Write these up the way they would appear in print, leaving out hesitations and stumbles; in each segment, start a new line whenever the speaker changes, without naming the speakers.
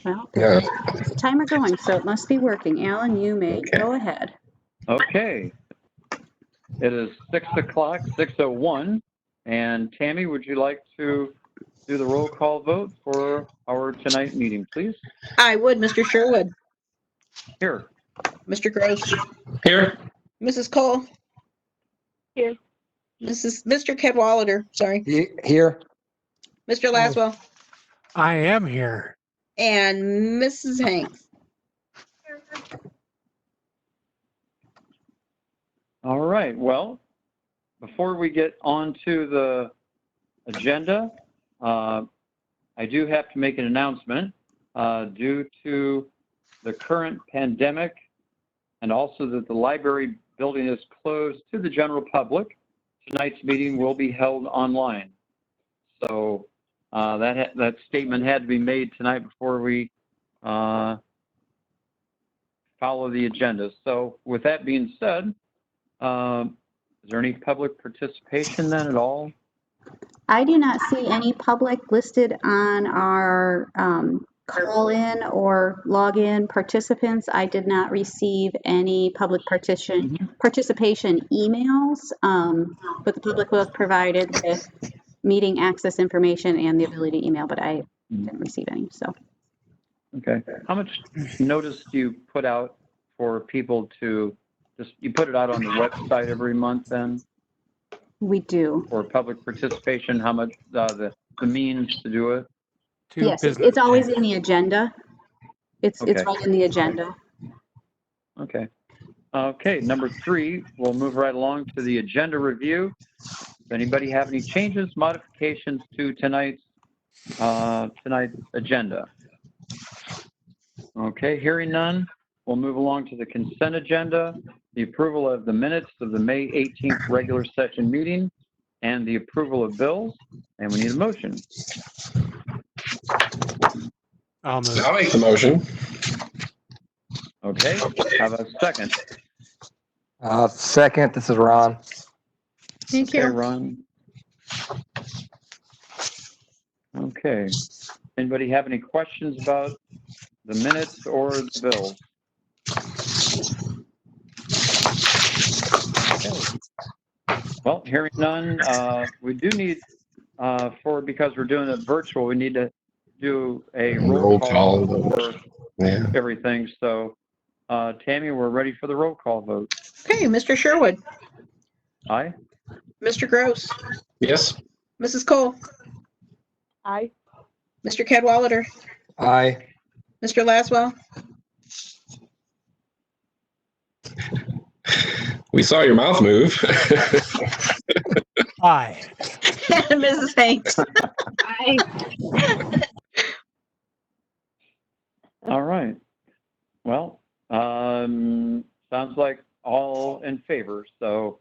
Well,
Yeah.
there's a timer going, so it must be working. Alan, you may go ahead.
Okay. It is 6 o'clock, 6:01. And Tammy, would you like to do the roll call vote for our tonight meeting, please?
I would, Mr. Sherwood.
Here.
Mr. Gross.
Here.
Mrs. Cole.
Here.
Mr. Cadwallader, sorry.
Here.
Mr. Laswell.
I am here.
And Mrs. Hanks.
All right. Well, before we get on to the agenda, I do have to make an announcement. Due to the current pandemic and also that the library building is closed to the general public, tonight's meeting will be held online. So that statement had to be made tonight before we follow the agenda. So with that being said, is there any public participation then at all?
I do not see any public listed on our call-in or login participants. I did not receive any public participation emails, but the public was provided with meeting access information and the ability to email, but I didn't receive any. So.
Okay. How much notice do you put out for people to you put it out on the website every month then?
We do.
For public participation, how much the means to do it?
Yes, it's always in the agenda. It's right in the agenda.
Okay. Okay, number 3, we'll move right along to the agenda review. Does anybody have any changes, modifications to tonight's agenda? Okay, hearing none, we'll move along to the consent agenda, the approval of the minutes of the May 18th regular session meeting, and the approval of bills. And we need a motion.
I'll make the motion.
Okay, have a second.
Second, this is Ron.
Thank
Okay,
you.
Ron. Okay. Anybody have any questions about the minutes or the bills? Okay. Well, hearing none, we do need, because we're doing it virtual, we need to do a roll call for everything. So, Tammy, we're ready for the roll call vote.
Okay, Mr. Sherwood.
Aye.
Mr. Gross.
Yes.
Mrs. Cole.
Aye.
Mr. Cadwallader.
Aye.
Mr. Laswell.
We saw your mouth move.
Aye.
And Mrs. Hanks.
Aye.
All right. Well, sounds like all in favor. So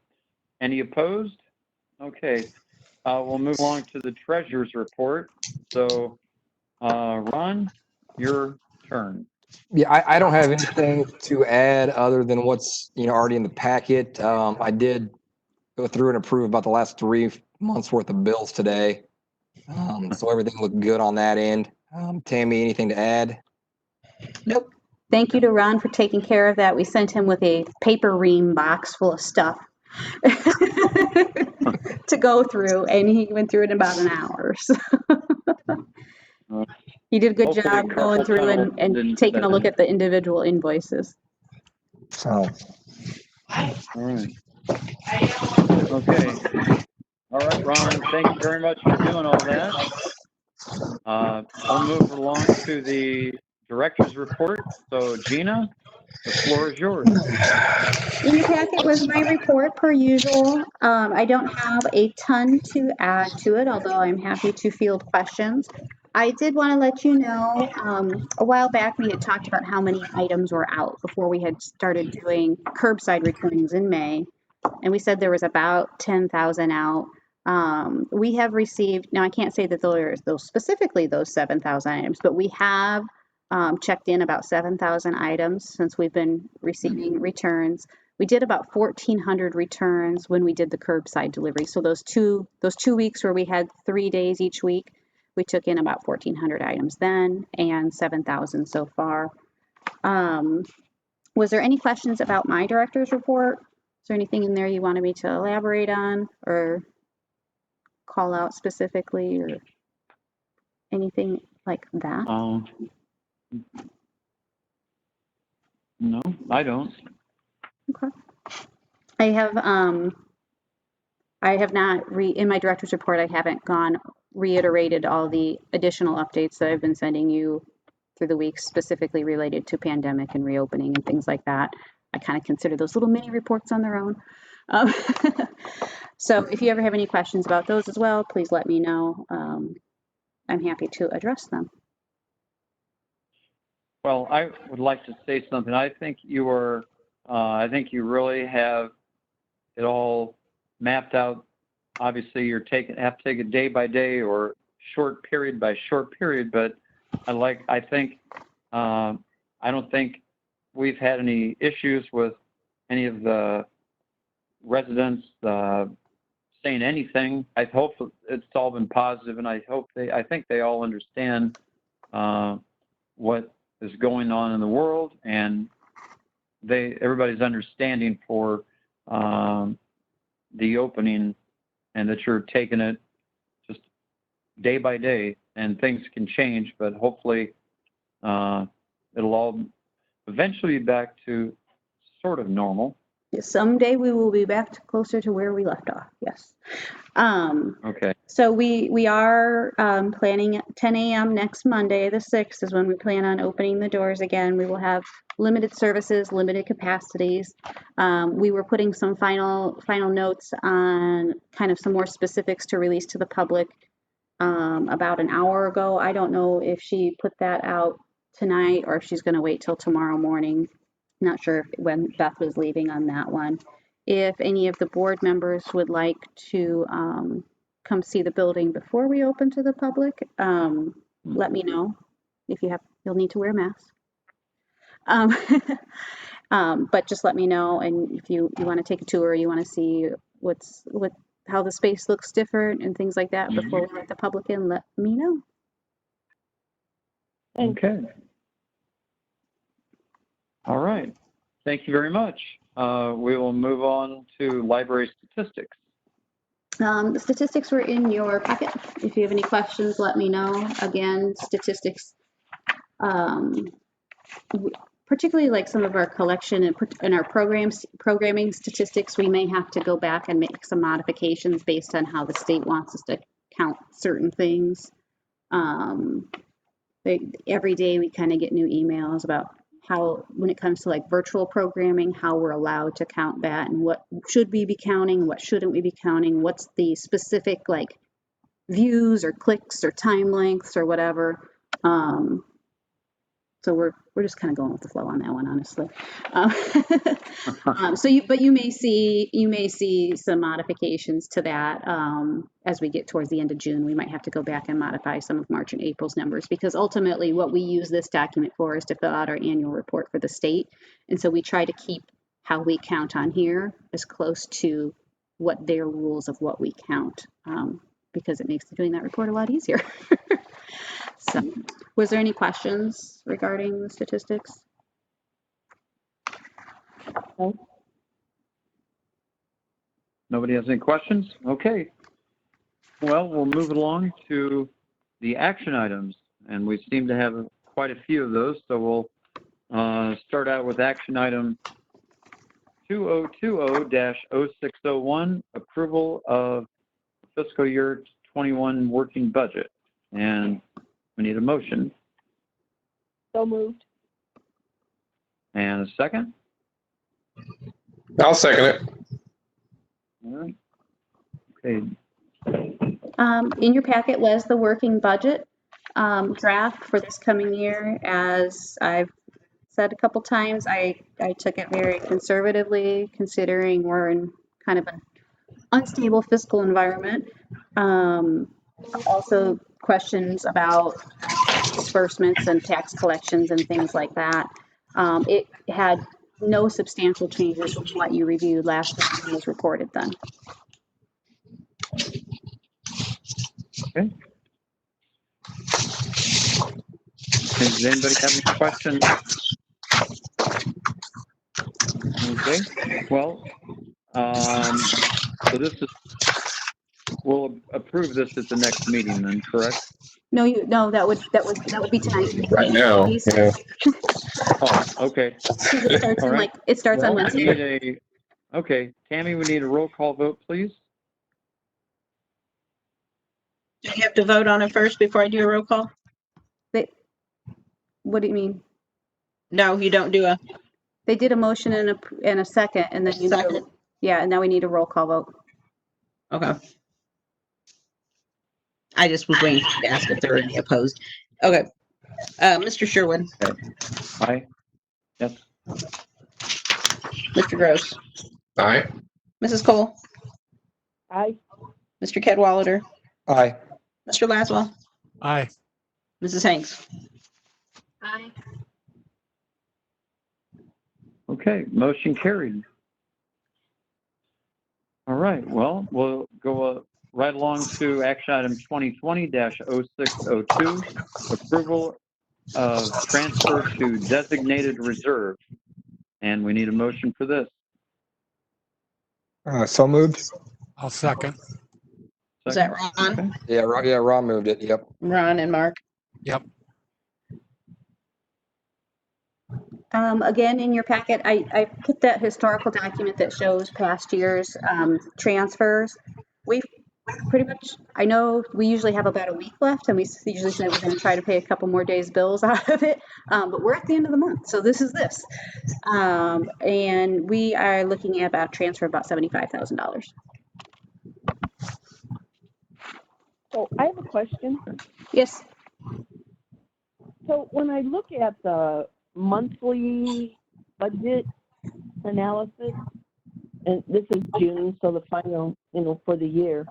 any opposed? Okay. We'll move along to the treasurer's report. So, Ron, your turn.
Yeah, I don't have anything to add other than what's already in the packet. I did go through and approve about the last 3 months worth of bills today, so everything looked good on that end. Tammy, anything to add?
Nope.
Thank you to Ron for taking care of that. We sent him with a paper ream box full of stuff to go through, and he went through it in about an hour. So. He did a good job going through and taking a look at the individual invoices.
So.
All right. Okay. All right, Ron, thank you very much for doing all that. We'll move along to the director's report. So, Gina, the floor is yours.
In your packet was my report per usual. I don't have a ton to add to it, although I'm happy to field questions. I did want to let you know, a while back we had talked about how many items were out before we had started doing curbside returns in May. And we said there was about 10,000 out. We have received, now I can't say that those specifically those 7,000 items, but we have checked in about 7,000 items since we've been receiving returns. We did about 1,400 returns when we did the curbside delivery. So those two weeks where we had 3 days each week, We took in about 1,400 items then and 7,000 so far. Was there any questions about my director's report? Is there anything in there you wanted me to elaborate on or call out specifically or anything like that?
No, I don't.
Okay. I have not in my director's report, I haven't reiterated all the additional updates that I've been sending you through the weeks, specifically related to pandemic and reopening and things like that. I kind of consider those little mini reports on their own. So if you ever have any questions about those as well, please let me know. I'm happy to address them.
Well, I would like to say something. I think you really have it all mapped out. Obviously, have to take it day by day or short period by short period, but I don't think we've had any issues with any of the residents saying anything. I hope it's all been positive, and I think they all understand what is going on in the world, and everybody's understanding for the opening, and that you're taking it just day by day, and things can change, but hopefully it'll all eventually be back to sort of normal.
Someday we will be back closer to where we left off. Yes.
Okay.
So we are planning at 10 a.m. next Monday, the 6th, is when we plan on opening the doors again. We will have limited services, limited capacities. We were putting some final notes on kind of some more specifics to release to the public about an hour ago. I don't know if she put that out tonight or if she's going to wait till tomorrow morning. Not sure when Beth was leaving on that one. If any of the board members would like to come see the building before we open to the public, let me know. You'll need to wear a mask. But just let me know, and if you want to take a tour, you want to see how the space looks different and things like that before we let the public in, let me know.
Okay. All right. Thank you very much. We will move on to library statistics.
The statistics were in your packet. If you have any questions, let me know. Again, statistics, particularly like some of our collection and our programming statistics, we may have to go back and make some modifications based on how the state wants us to count certain things. Every day we kind of get new emails about how, when it comes to like virtual programming, how we're allowed to count that and what should we be counting, what shouldn't we be counting, what's the specific like views or clicks or time lengths or whatever. So we're just kind of going with the flow on that one, honestly. But you may see some modifications to that as we get towards the end of June. We might have to go back and modify some of March and April's numbers, because ultimately what we use this document for is to fill out our annual report for the state. And so we try to keep how we count on here as close to what their rules of what we count, because it makes doing that report a lot easier. So, was there any questions regarding the statistics?
Nobody has any questions? Okay. Well, we'll move along to the action items, and we seem to have quite a few of those. So we'll start out with action item 2020-0601, approval of fiscal year 21 working budget. And we need a motion.
So moved.
And a second?
I'll second it.
All right. Okay.
In your packet was the working budget draft for this coming year. As I've said a couple times, I took it very conservatively, considering we're in kind of an unstable fiscal environment. Also, questions about disbursements and tax collections and things like that. It had no substantial changes from what you reviewed last time and was reported then.
Okay. Does anybody have any questions? Okay, well, so this is, we'll approve this at the next meeting then, correct?
No, that would be tonight.
Right now,
Please.
yeah.
Oh, okay.
Because it starts
All
in
right.
it starts on
Well, we
Wednesday.
need okay, Tammy, we need a roll call vote, please.
Do I have to vote on it first before I do a roll call?
What do you mean?
No, you don't do a
They did a motion and a second, and then
second.
yeah, and now we need a roll call vote.
Okay. I just was waiting to ask if there were any opposed. Okay. Mr. Sherwood,
Aye. Yes.
Mr. Gross,
Aye.
Mrs. Cole,
Aye.
Mr. Cadwallader,
Aye.
Mr. Laswell,
Aye.
Mrs. Hanks.
Aye.
Okay, motion carried. All right, well, we'll go right along to action item 2020-0602, approval of transfer to designated reserve. And we need a motion for this.
So moved.
I'll second.
Was that
Second?
Ron?
Okay.
Yeah, Ron moved it. Yep.
Ron and Mark.
Yep.
Again, in your packet, I put that historical document that shows past years' transfers. We've pretty much, I know we usually have about a week left, and we usually say we're going to try to pay a couple more days' bills out of it, but we're at the end of the month, so this is this. And we are looking at about transfer about $75,000.
So I have a question.
Yes.
So when I look at the monthly budget analysis, and this is June, so the final, for the year,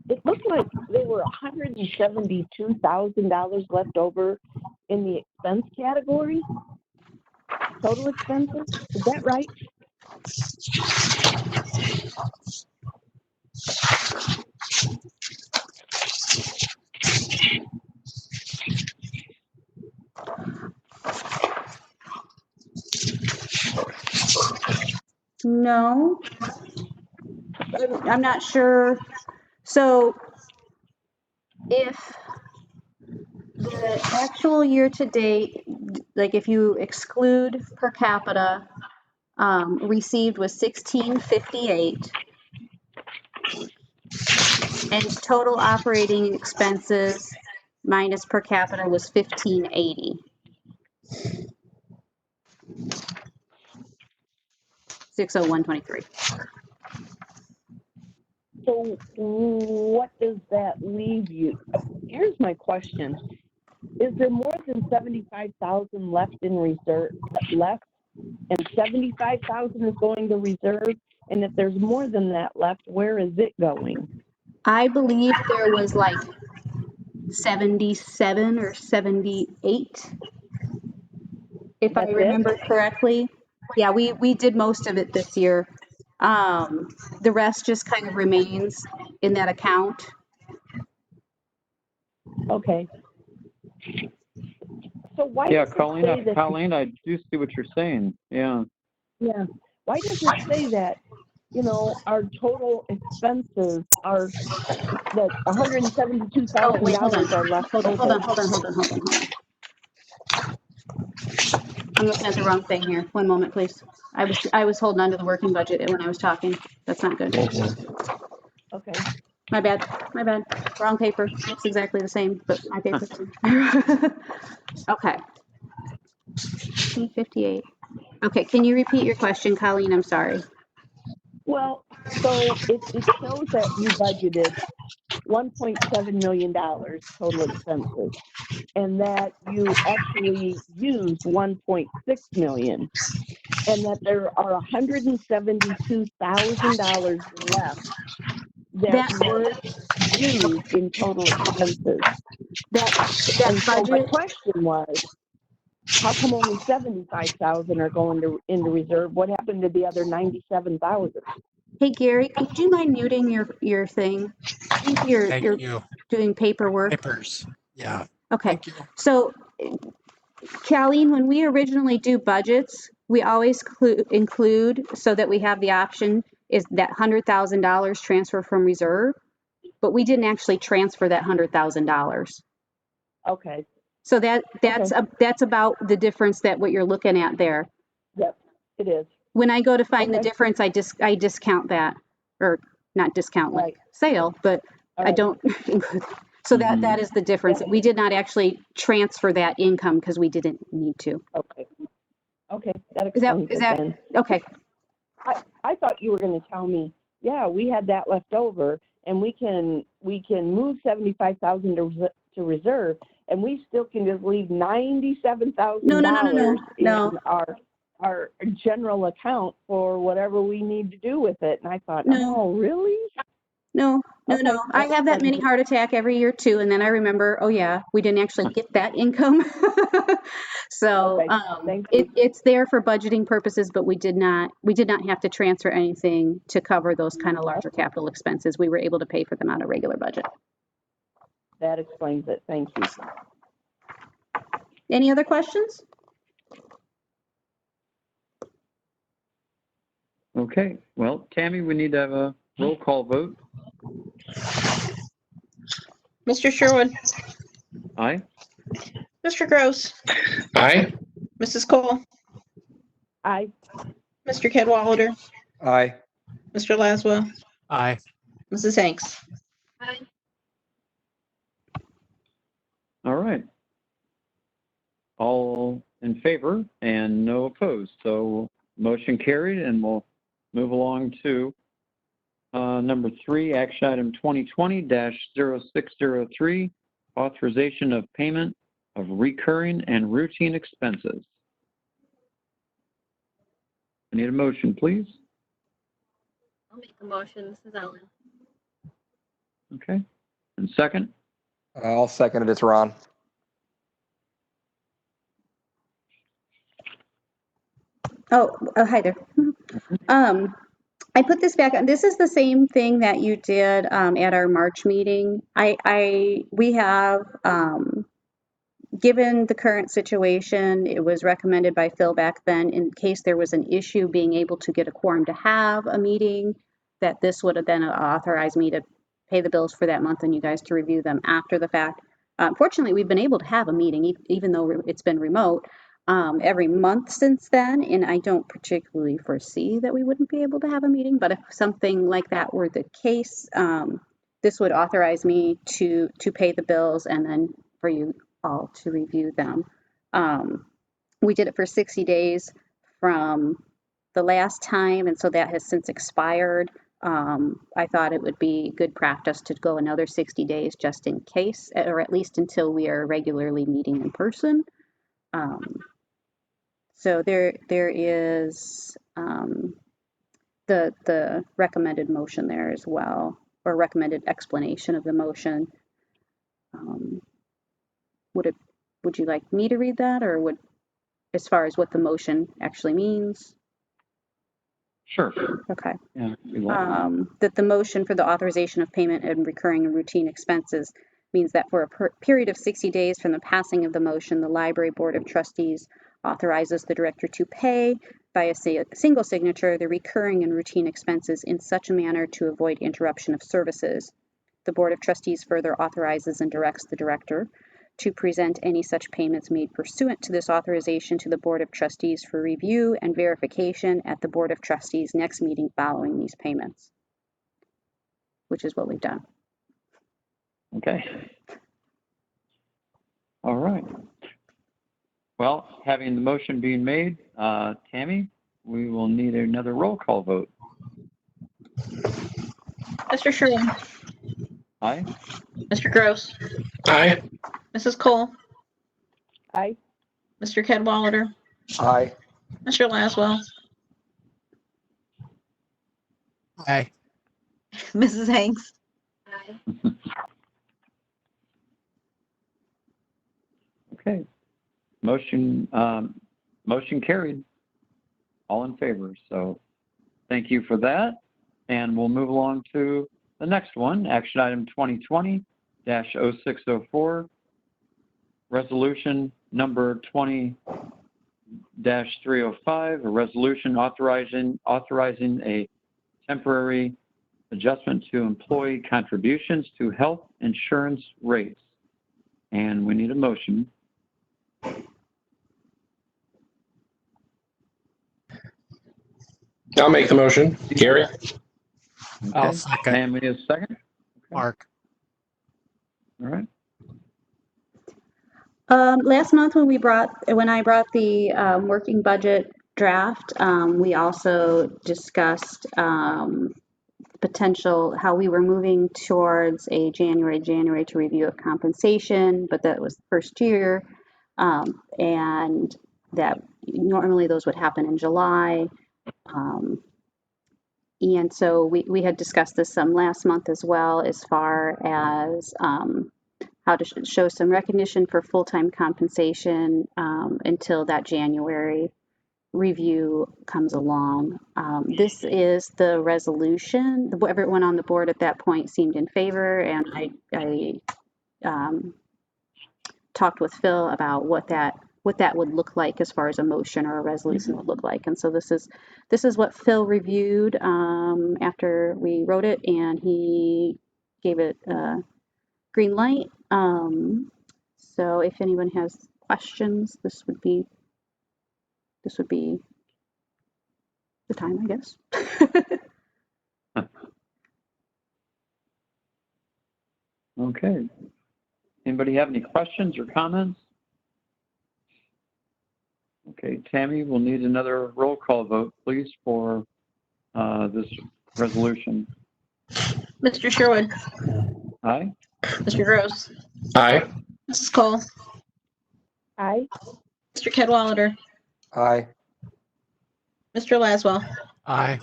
it looked like there were $172,000 left over in the expense category, total expenses. Is that right?
No, I'm not sure. So if the actual year to date, like if you exclude per capita, received was 1658, and total operating expenses minus per capita was 1580. 60123.
So what does that leave you? Here's my question. Is there more than 75,000 left in reserve left? And 75,000 is going to reserve? And if there's more than that left, where is it going?
I believe there was like 77 or 78, if I
That's it?
remember correctly. Yeah, we did most of it this year. The rest just kind of remains in that account.
Okay. So why
Yeah,
does it say that?
Colleen, I do see what you're saying. Yeah.
Yeah. Why does it say that, our total expenses are that $172,000
Oh, wait, hold on.
are left
Hold on.
over?
I'm looking at the wrong thing here. One moment, please. I was holding on to the working budget when I was talking. That's not good.
Okay.
My bad. Wrong paper. Looks exactly the same, but my paper. Okay. 58. Okay, can you repeat your question, Colleen? I'm sorry.
Well, so it shows that you budgeted $1.7 million total expenses, and that you actually used $1.6 million, and that there are $172,000 left that weren't used in total expenses.
That
And so my
budget.
question was, how come only 75,000 are going into reserve? What happened to the other 97,000?
Hey Gary, would you mind muting your thing? I think you're
Thank you.
doing paperwork.
Papers. Yeah.
Okay.
Thank you.
So Colleen, when we originally do budgets, we always include so that we have the option is that $100,000 transfer from reserve, but we didn't actually transfer that $100,000.
Okay,
So that's about the difference that what you're looking at there.
yep, it is.
When I go to find the
Okay.
difference, I discount that, or not discount like
Right.
sale, but
All
I
right.
don't include. So that is the difference. We did not actually transfer that income because we didn't need to.
Okay. Okay, that
Is that
explains
is
it
that
then.
okay?
I thought you were going to tell me, yeah, we had that left over, and we can move 75,000 to reserve, and we still can just leave $97,000
No.
in our general account for whatever we need to do with it. And I thought,
No.
oh, really?
No.
Okay,
I have that mini heart attack every year too, and then I remember, oh yeah, we didn't actually get that income. So
Okay, thank you.
it's there for budgeting purposes, but we did not have to transfer anything to cover those kind of larger capital expenses. We were able to pay for them out of regular budget.
That explains it. Thank you.
Any other questions?
Okay, well, Tammy, we need to have a roll call vote.
Mr. Sherwood,
Aye?
Mr. Gross,
Aye.
Mrs. Cole,
I
Mr. Cadwalader,
Aye.
Mr. Laswell,
Aye.
Mrs. Hanks.
All right. All in favor and no opposed. So motion carried, and we'll move along to number 3, action item 2020-0603, authorization of payment of recurring and routine expenses. I need a motion, please.
I'll make a motion. This is Ellen.
Okay. And second?
I'll second it. It's Ron.
Hi there. I put this back on. This is the same thing that you did at our March meeting. We have, given the current situation, it was recommended by Phil back then, in case there was an issue being able to get a quorum to have a meeting, that this would have then authorized me to pay the bills for that month and you guys to review them after the fact. Fortunately, we've been able to have a meeting, even though it's been remote, every month since then, and I don't particularly foresee that we wouldn't be able to have a meeting, but if something like that were the case, this would authorize me to pay the bills and then for you all to review them. We did it for 60 days from the last time, and so that has since expired. I thought it would be good practice to go another 60 days just in case, or at least until we are regularly meeting in person. So there is the recommended motion there as well, or recommended explanation of the motion. Would you like me to read that, or as far as what the motion actually means?
Sure.
Okay.
Yeah.
That the motion for the authorization of payment and recurring and routine expenses means that for a period of 60 days from the passing of the motion, the Library Board of Trustees authorizes the director to pay by a single signature the recurring and routine expenses in such a manner to avoid interruption of services. The Board of Trustees further authorizes and directs the director to present any such payments made pursuant to this authorization to the Board of Trustees for review and verification at the Board of Trustees' next meeting following these payments, which is what we've done.
Okay. All right. Well, having the motion being made, Tammy, we will need another roll call vote.
Mr. Sherwood,
Aye?
Mr. Gross,
Aye.
Mrs. Cole,
I
Mr. Cadwalader,
Aye.
Mr. Laswell,
Aye.
Mrs. Hanks.
Aye.
Okay. Motion carried. All in favor. So thank you for that. And we'll move along to the next one, action item 2020-0604, resolution number 20-305, a resolution authorizing a temporary adjustment to employee contributions to health insurance rates. And we need a motion.
I'll make the motion. Gary?
I'll
Okay.
second.
And we need a second? Okay.
Mark.
All right.
Last month when I brought the working budget draft, we also discussed potential, how we were moving towards a January to review of compensation, but that was the first year. And that normally those would happen in July. And so we had discussed this some last month as well, as far as how to show some recognition for full-time compensation until that January review comes along. This is the resolution. Everyone on the board at that point seemed in favor, and I talked with Phil about what that would look like as far as a motion or a resolution would look like. And so this is what Phil reviewed after we wrote it, and he gave it a green light. So if anyone has questions, this would be the time, I guess.
Okay. Anybody have any questions or comments? Okay, Tammy, we'll need another roll call vote, please, for this resolution.
Mr. Sherwood,
Aye?
Mr. Gross,
Aye.
Mrs. Cole,
Aye.
Mr. Cadwalader,
Aye.
Mr. Laswell,
Aye.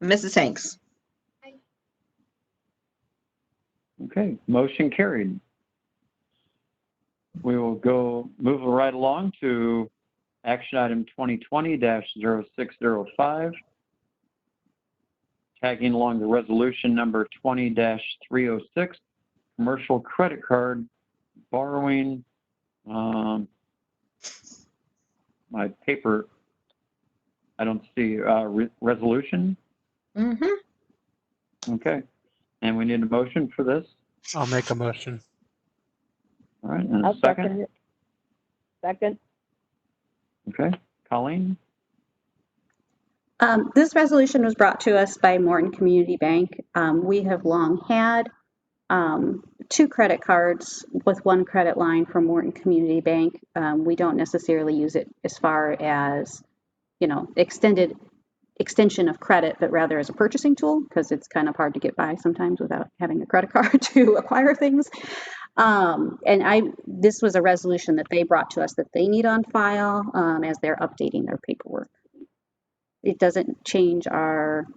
Mrs. Hanks.
Okay, motion carried. We will move right along to action item 2020-0605, tagging along the resolution number 20-306, commercial credit card borrowing. My paper, I don't see resolution.
Mm-hmm.
Okay, and we need a motion for this.
I'll make a motion.
All right, and a
I'll second it. Second.
Okay, Colleen?
This resolution was brought to us by Morton Community Bank. We have long had 2 credit cards with 1 credit line from Morton Community Bank. We don't necessarily use it as far as, extension of credit, but rather as a purchasing tool, because it's kind of hard to get by sometimes without having a credit card to acquire things. This was a resolution that they brought to us that they need on file as they're updating their paperwork. It doesn't change our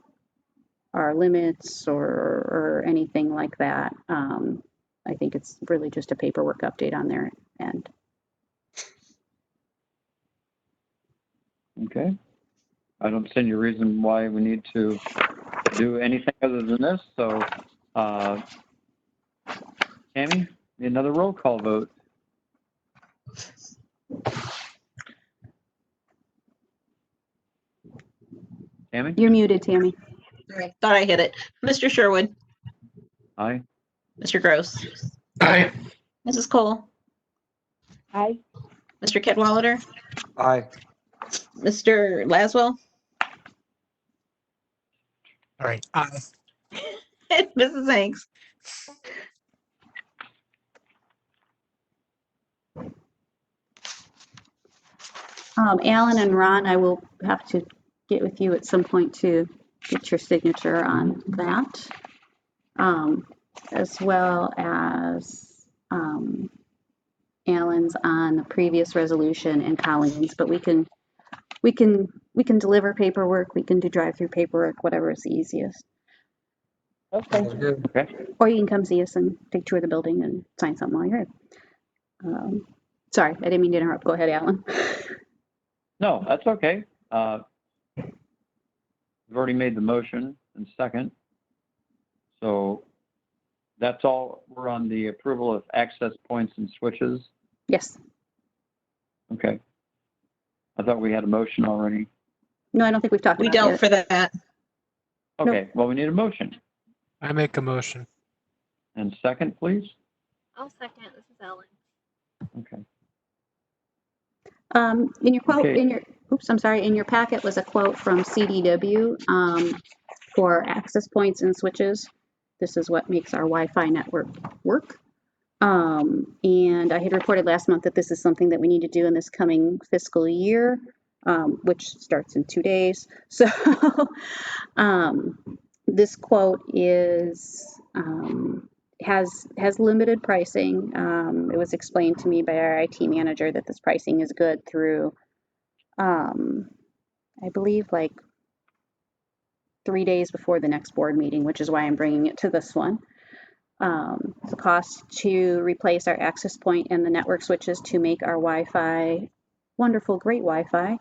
limits or anything like that. I think it's really just a paperwork update on their end.
Okay. I don't see any reason why we need to do anything other than this. So, Tammy, another roll call vote. Tammy?
You're muted, Tammy.
Sorry, thought I hit it. Mr. Sherwood,
Aye.
Mr. Gross,
Aye.
Mrs. Cole,
Aye.
Mr. Cadwalader,
Aye.
Mr. Laswell,
All right. Aye.
and Mrs. Hanks.
Alan and Ron, I will have to get with you at some point to get your signature on that, as well as Alan's on the previous resolution and Colleen's. But we can deliver paperwork. We can do drive-through paperwork, whatever is the easiest.
Okay.
Sounds good.
Okay.
Or you can come see us and take a tour of the building and sign something while you're here. Sorry, I didn't mean to interrupt. Go ahead, Alan.
No, that's okay. We've already made the motion and second. So that's all. We're on the approval of access points and switches.
Yes.
Okay. I thought we had a motion already.
No, I don't think we've talked
We
about it
don't
yet.
for that.
Okay, well, we need a motion.
I make a motion.
And second, please?
I'll second. This is Ellen.
Okay.
In your quote,
Okay.
in your packet was a quote from CDW for access points and switches. This is what makes our Wi-Fi network work. And I had reported last month that this is something that we need to do in this coming fiscal year, which starts in 2 days. So this quote is has limited pricing. It was explained to me by our IT manager that this pricing is good through, I believe, like 3 days before the next board meeting, which is why I'm bringing it to this one. The cost to replace our access point and the network switches to make our Wi-Fi wonderful, great Wi-Fi,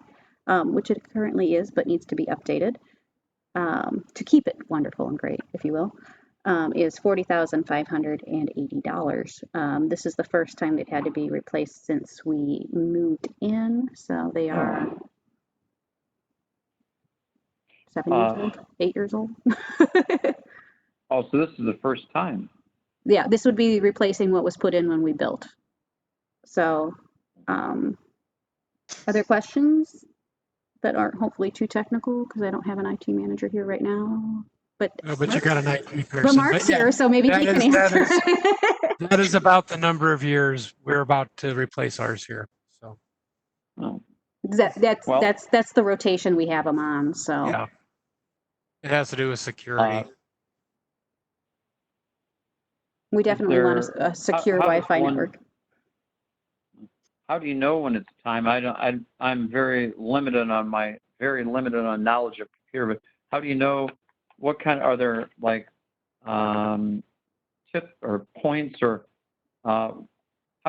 which it currently is, but needs to be updated to keep it wonderful and great, if you will, is $40,580. This is the first time they've had to be replaced since we moved in, so they are 7 years old, 8 years old.
Oh, so this is the first time.
Yeah, this would be replacing what was put in when we built. So, other questions that aren't hopefully too technical, because I don't have an IT manager here right now. But
Oh, but you got an IT person.
but Mark's
yeah,
here, so maybe he can answer.
that is about the number of years we're about to replace ours here. So
Oh,
That's the rotation we have them on. So
yeah, it has to do with security.
we definitely want a secure
how does
Wi-Fi
one-
network.
How do you know when it's time? I'm very limited on knowledge of computer, but how do you know what kind, are there like tips or points, or how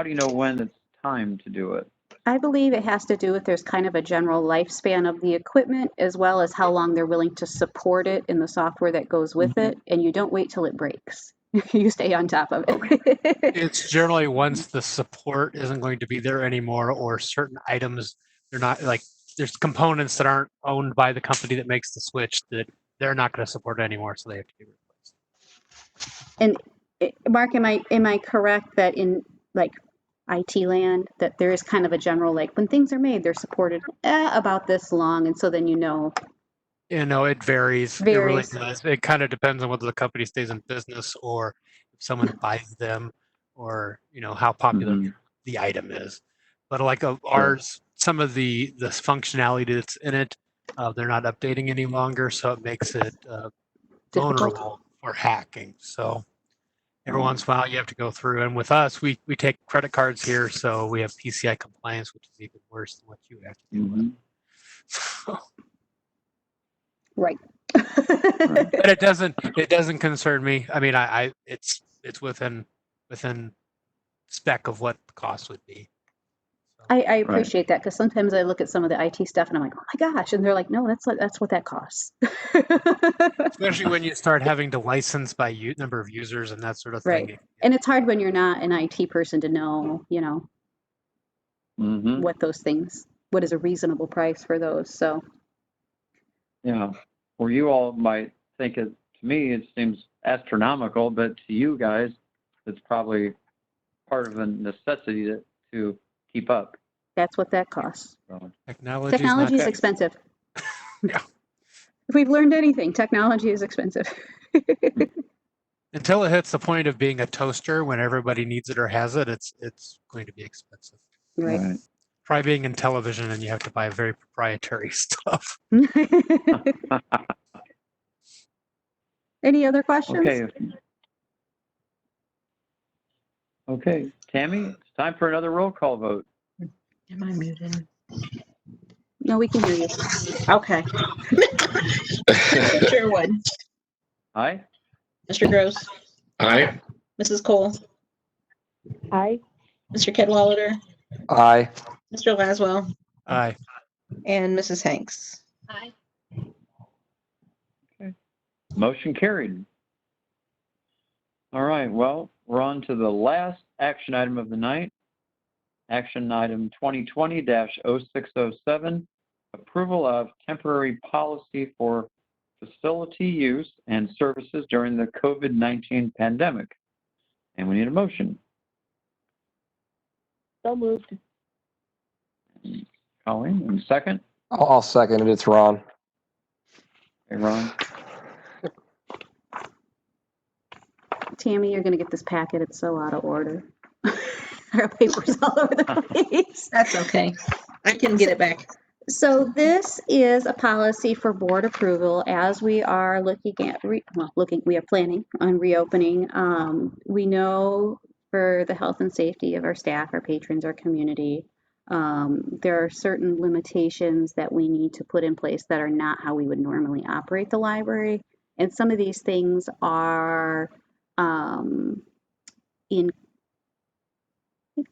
do you know when it's time to do it?
I believe it has to do with there's kind of a general lifespan of the equipment, as well as how long they're willing to support it in the software that goes with it, and you don't wait till it breaks. You stay on top of it.
Okay.
It's generally once the support isn't going to be there anymore, or certain items, they're not like, there's components that aren't owned by the company that makes the switch that they're not going to support anymore, so they have to be replaced.
And Mark, am I correct that in like IT land that there is kind of a general, like, when things are made, they're supported about this long, and so then
You know, it varies. It really does. It kind of depends on whether the company stays in business or if someone buys them, or how popular the item is. But like ours, some of the functionality that's in it, they're not updating any longer, so it makes it vulnerable for hacking. So every once in a while, you have to go through. And with us, we take credit cards here, so we have PCI compliance, which is even worse than what you have to deal with.
Right.
But it doesn't concern me. I mean, it's within spec of what the cost would be. So.
I appreciate that, because sometimes I look at some of the IT stuff and I'm like, oh my gosh, and they're like, no, that's what that costs.
Especially when you start having to license by number of users and that sort of thing.
Right. And it's hard when you're not an IT person to know, what those things, what is a reasonable price for those. So
yeah, or you all might think it, to me, it seems astronomical, but to you guys, it's probably part of a necessity to keep up.
that's what that costs.
So,
Technology is expensive.
Yeah.
If we've learned anything, technology is expensive.
Until it hits the point of being a toaster when everybody needs it or has it, it's going to be expensive.
Right.
Try being in television and you have to buy very proprietary stuff.
Any other questions?
Okay, Tammy, it's time for another roll call vote.
Am I muted?
No, we can hear you.
Okay. Mr. Sherwood,
Aye?
Mr. Gross,
Aye.
Mrs. Cole,
Aye.
Mr. Cadwallader,
Aye.
Mr. Laswell,
Aye.
and Mrs. Hanks.
Aye.
Okay. Motion carried. All right, well, we're on to the last action item of the night. action item 2020-0607, approval of temporary policy for facility use and services during the COVID-19 pandemic. And we need a motion.
So moved.
Colleen, and second.
I'll second it. It's Ron.
Hey, Ron.
Tammy, you're going to get this packet. It's so out of order. Our paper's all over the place.
That's okay. I can get it back.
So this is a policy for board approval as we are looking at, we are planning on reopening. We know for the health and safety of our staff, our patrons, our community, there are certain limitations that we need to put in place that are not how we would normally operate the library. And some of these things are in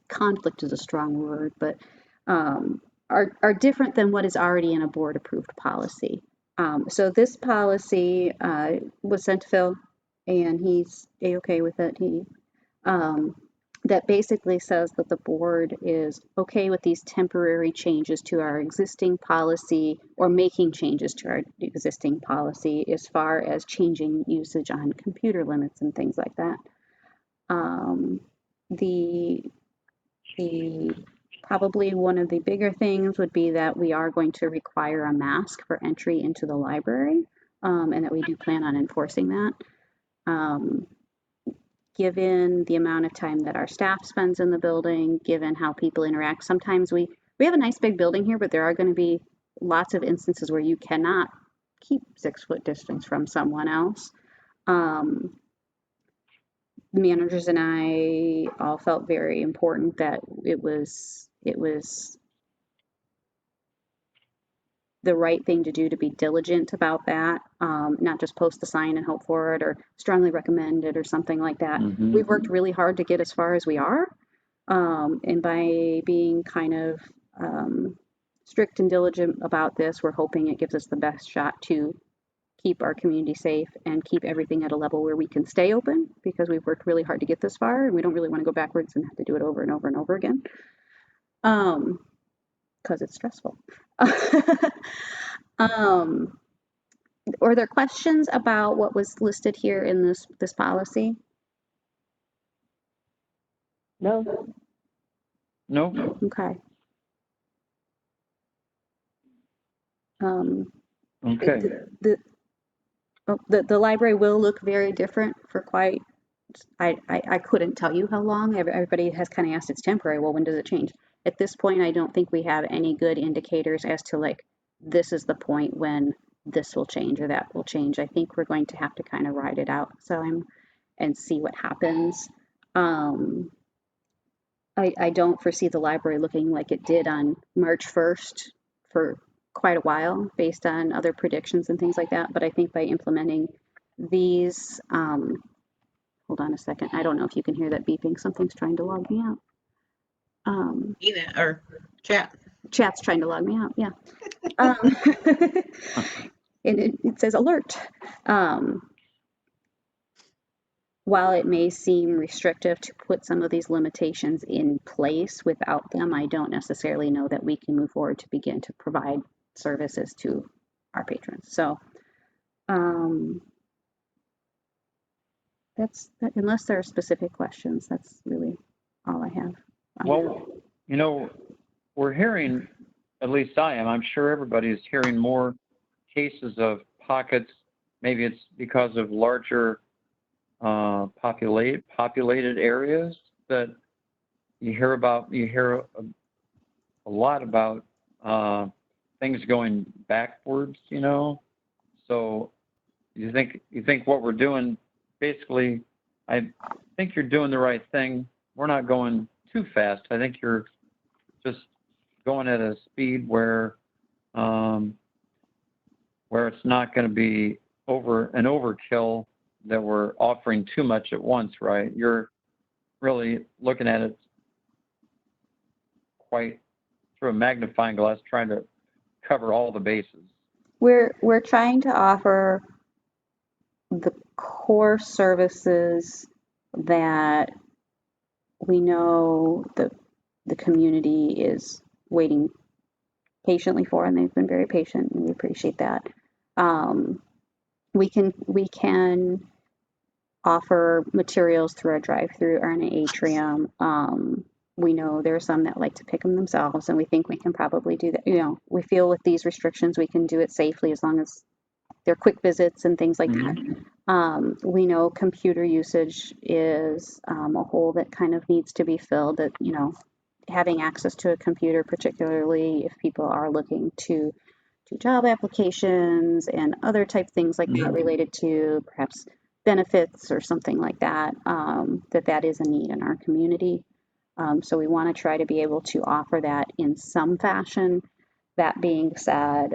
conflict is a strong word, but are different than what is already in a board approved policy. So this policy was sent to Phil, and he's a-okay with it. He that basically says that the board is okay with these temporary changes to our existing policy or making changes to our existing policy as far as changing usage on computer limits and things like that. Probably one of the bigger things would be that we are going to require a mask for entry into the library, and that we do plan on enforcing that. Given the amount of time that our staff spends in the building, given how people interact, sometimes we have a nice big building here, but there are going to be lots of instances where you cannot keep 6 foot distance from someone else. Managers and I all felt very important that it was the right thing to do to be diligent about that, not just post the sign and hope for it or strongly recommend it or something like that.
Mhm.
We've worked really hard to get as far as we are, and by being kind of strict and diligent about this, we're hoping it gives us the best shot to keep our community safe and keep everything at a level where we can stay open, because we've worked really hard to get this far and we don't really want to go backwards and have to do it over and over and over again, because it's stressful. Are there questions about what was listed here in this policy?
No.
Nope.
Okay.
Okay.
The library will look very different for quite, I couldn't tell you how long. Everybody has kind of asked, it's temporary. Well, when does it change? At this point, I don't think we have any good indicators as to like, this is the point when this will change or that will change. I think we're going to have to kind of ride it out and see what happens. I don't foresee the library looking like it did on March 1st for quite a while based on other predictions and things like that. But I think by implementing these, hold on a second. I don't know if you can hear that beeping. Something's trying to log me out.
Or chat.
Chat's trying to log me out. Yeah. And it says alert. While it may seem restrictive to put some of these limitations in place, without them, I don't necessarily know that we can move forward to begin to provide services to our patrons. So unless there are specific questions, that's really all I have.
Well, you know, we're hearing, at least I am, I'm sure everybody is hearing more cases of pockets. Maybe it's because of larger populated areas that you hear about. You hear a lot about things going backwards, you know. So you think what we're doing, basically, I think you're doing the right thing. We're not going too fast. I think you're just going at a speed where it's not going to be an overkill that we're offering too much at once, right? You're really looking at it quite through a magnifying glass, trying to cover all the bases.
We're trying to offer the core services that we know the community is waiting patiently for, and they've been very patient, and we appreciate that. We can offer materials through our drive-through or in an atrium. We know there are some that like to pick them themselves, and we think we can probably do that. We feel with these restrictions we can do it safely as long as they're quick visits and things like that. We know computer usage is a hole that kind of needs to be filled. That having access to a computer, particularly if people are looking to do job applications and other type things like that related to perhaps benefits or something like that, that is a need in our community. So we want to try to be able to offer that in some fashion. That being said,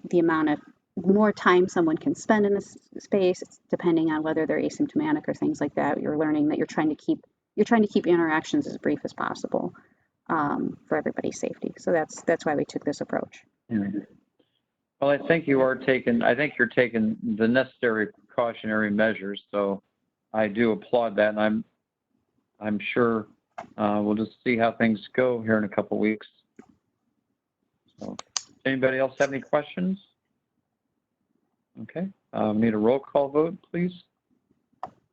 the amount of more time someone can spend in this space, depending on whether they're asymptomatic or things like that, you're learning that you're trying to keep interactions as brief as possible for everybody's safety. So that's why we took this approach.
Well, I think you're taking the necessary precautionary measures. So I do applaud that, and I'm sure we'll just see how things go here in a couple weeks. So, anybody else have any questions? Okay, need a roll call vote, please.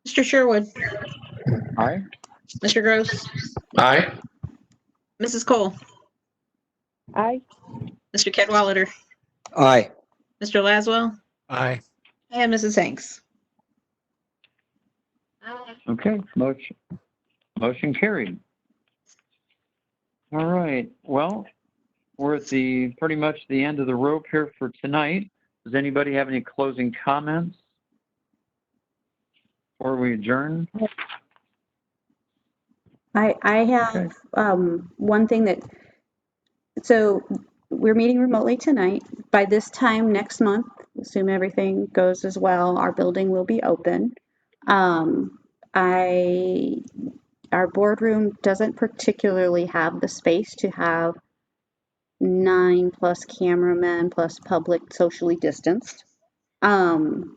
Mr. Sherwood,
Aye.
Mr. Gross,
Aye.
Mrs. Cole,
Aye.
Mr. Cadwalader,
Aye.
Mr. Laswell,
Aye.
and Mrs. Hanks.
Aye.
Okay, motion carried. All right, well, we're at pretty much the end of the rope here for tonight. Does anybody have any closing comments before we adjourn?
I have one thing so we're meeting remotely tonight. By this time next month, assume everything goes as well, our building will be open. Our boardroom doesn't particularly have the space to have 9+ cameramen plus public socially distanced. And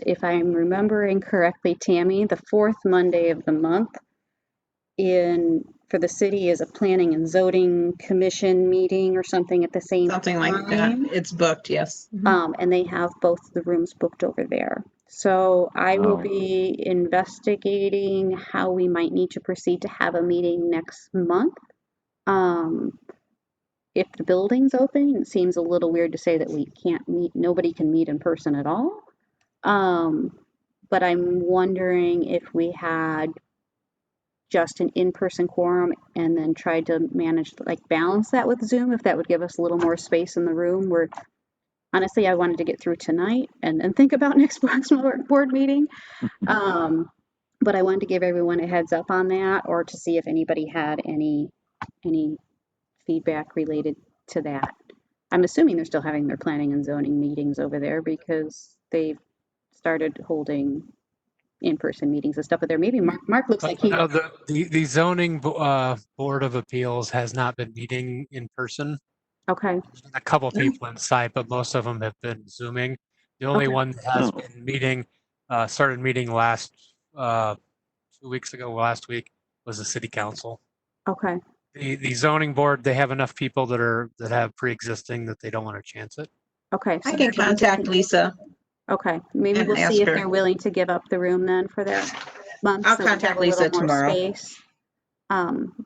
if I'm remembering correctly, Tammy, the fourth Monday of the month for the city is a planning and zoning commission meeting or something at the same
Something like that.
time.
It's booked, yes.
And they have both the rooms booked over there. So I will be investigating how we might need to proceed to have a meeting next month. If the building's open, it seems a little weird to say that we can't meet, nobody can meet in person at all. But I'm wondering if we had just an in-person quorum and then tried to balance that with Zoom, if that would give us a little more space in the room. Where honestly, I wanted to get through tonight and then think about next board meeting. But I wanted to give everyone a heads up on that, or to see if anybody had any feedback related to that. I'm assuming they're still having their planning and zoning meetings over there because they've started holding in-person meetings and stuff. But there, maybe Mark looks like he.
No, the zoning board of appeals has not been meeting in person.
Okay.
There's been a couple people inside, but most of them have been Zooming. The only one that has been meeting, started meeting last 2 weeks ago, last week, was the city council.
Okay.
The zoning board, they have enough people that have pre-existing that they don't want to chance it.
Okay.
I can contact Lisa.
Okay. Maybe
and
we'll
ask
see if
her.
they're willing to give up the room then for that month.
I'll
so we have
contact
a little
Lisa
more
tomorrow.
Space.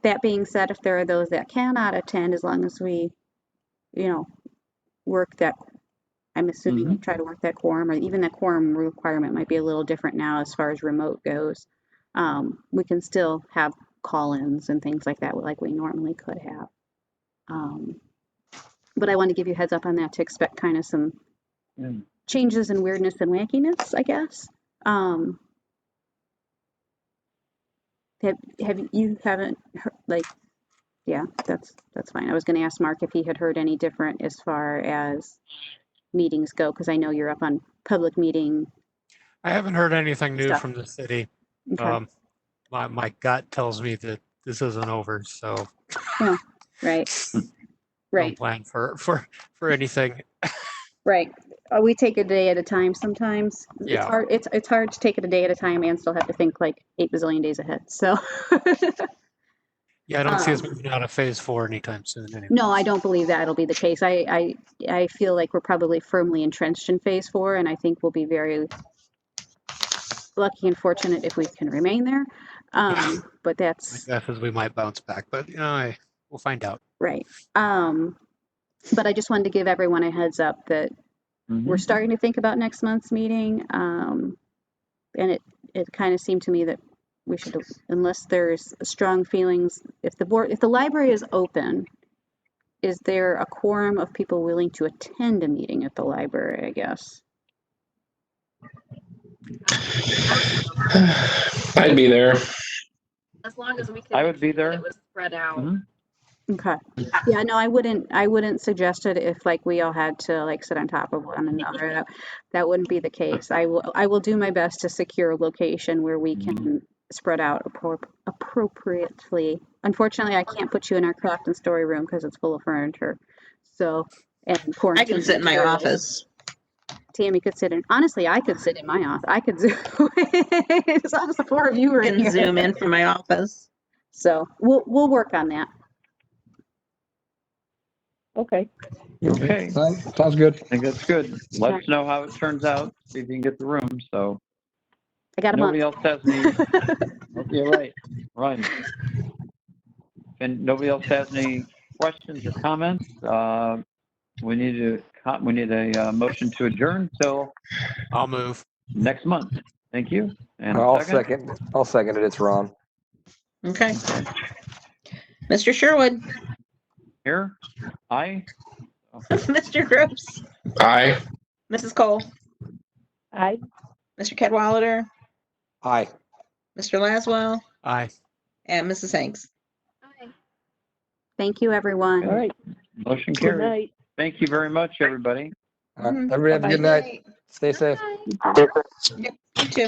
That being said, if there are those that cannot attend, as long as we, work that, I'm assuming we try to work that quorum, or even that quorum requirement might be a little different now as far as remote goes. We can still have call-ins and things like that, like we normally could have. But I want to give you a heads up on that, to expect kind of some changes and weirdness and wackiness, I guess. Haven't heard, yeah, that's fine. I was going to ask Mark if he had heard any different as far as meetings go, because I know you're up on public meeting.
I haven't heard anything new
Stuff.
from the city.
Okay.
My gut tells me that this isn't over, so
Right.
don't plan for anything.
Right. we take a day at a time sometimes. It's
Yeah.
hard. It's hard to take it a day at a time and still have to think like 8 bazillion days ahead. So
Yeah, I don't see us
Um,
moving out of phase 4 anytime soon. Anyway.
no, I don't believe that'll be the case. I feel like we're probably firmly entrenched in phase 4, and I think we'll be very lucky and fortunate if we can remain there. But
My
that's
guess is we might bounce back, but we'll find out.
right. But I just wanted to give everyone a heads up that we're starting to think about next month's meeting. And it kind of seemed to me that we should, unless there's strong feelings, if the library is open, is there a quorum of people willing to attend a meeting at the library, I guess?
I'd be there.
As long as we can.
I would be
make sure that
there.
It was spread out.
Mhm.
Okay. Yeah, no, I wouldn't suggest it if like we all had to like sit on top of one another. That wouldn't be the case. I will do my best to secure a location where we can spread out appropriately. Unfortunately, I can't put you in our craft and story room because it's full of furniture. So, and
I
quarantine
can sit in my
materials.
office.
Tammy could sit in, honestly, I could sit in my office. I could zoom, as long as the 4 of you were
I
in
can
here.
zoom in from my office.
So we'll work on that.
Okay.
Okay.
Sounds good.
I think that's good. Let us know how it turns out. See if you can get the room. So
I got a
nobody
month.
else has any. Okay, right. Right. And nobody else has any questions or comments. We need a motion to adjourn till
I'll move.
next month. Thank you. And a
I'll
second.
second it. It's Ron.
Okay. Mr. Sherwood,
Here. Aye.
Mr. Gross,
Aye.
Mrs. Cole,
Aye.
Mr. Cadwallader,
Aye.
Mr. Laswell,
Aye.
and Mrs. Hanks.
Hi.
Thank you, everyone.
All right.
Motion
Good
carried.
night.
Thank you very much, everybody.
All right. Everybody have a good night. Stay safe.
Bye.
You too.